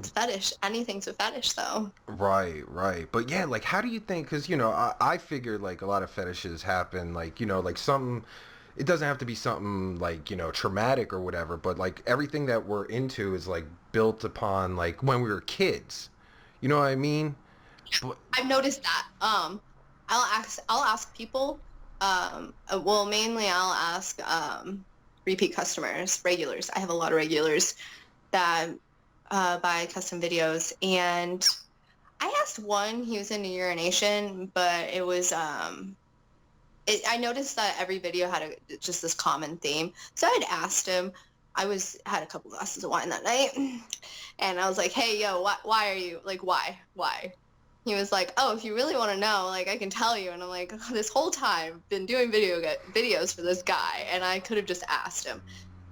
it's fetish. Anything's a fetish, though. Right, right. But yeah, like, how do you think? Because, I figured like a lot of fetishes happen, like, like something, it doesn't have to be something like, traumatic or whatever, but like everything that we're into is like built upon like when we were kids. You know what I mean? But, I've noticed that. I'll ask people. Well, mainly I'll ask repeat customers, regulars. I have a lot of regulars that buy custom videos, and I asked one. He was into urination, but it was I noticed that every video had just this common theme. So I'd asked him. Had a couple glasses of wine that night, and I was like, "Hey, yo, why are you like why?" He was like, "Oh, if you really want to know, like I can tell you." And I'm like, "This whole time been doing videos for this guy, and I could have just asked him."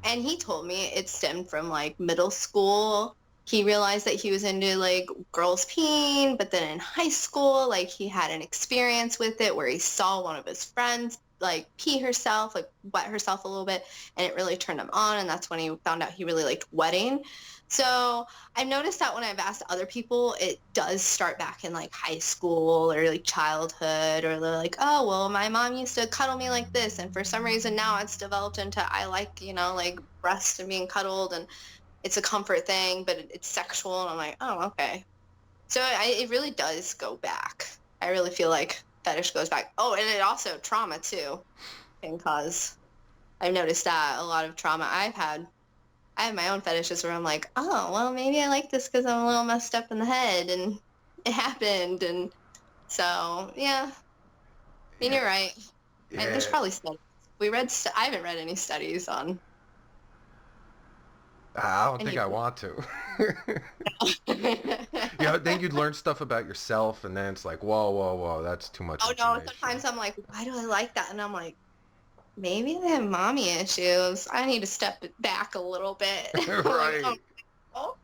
And he told me it stemmed from like middle school. He realized that he was into like girls peeing, but then in high school, like he had an experience with it where he saw one of his friends like pee herself, like wet herself a little bit, and it really turned him on. And that's when he found out he really liked wetting. So I've noticed that when I've asked other people, it does start back in like high school or like childhood, or they're like, oh, well, my mom used to cuddle me like this. And for some reason now it's developed into I like, like breasts and being cuddled, and it's a comfort thing, but it's sexual. And I'm like, oh, okay. So it really does go back. I really feel like fetish goes back. Oh, and it also trauma too can cause. I've noticed that a lot of trauma I've had. I have my own fetishes where I'm like, oh, well, maybe I like this because I'm a little messed up in the head and it happened. And so, yeah, I mean, yeah, you're right. There's yeah. probably studies. I haven't read any studies on I don't think any. I want to. Oh Then you'd learn stuff about yourself, and then it's like, whoa, whoa, whoa, that's too much no, information. sometimes I'm like, why do I like that? And I'm like, maybe they have mommy issues. I need to step it back a little bit. I'm like, Right. oh.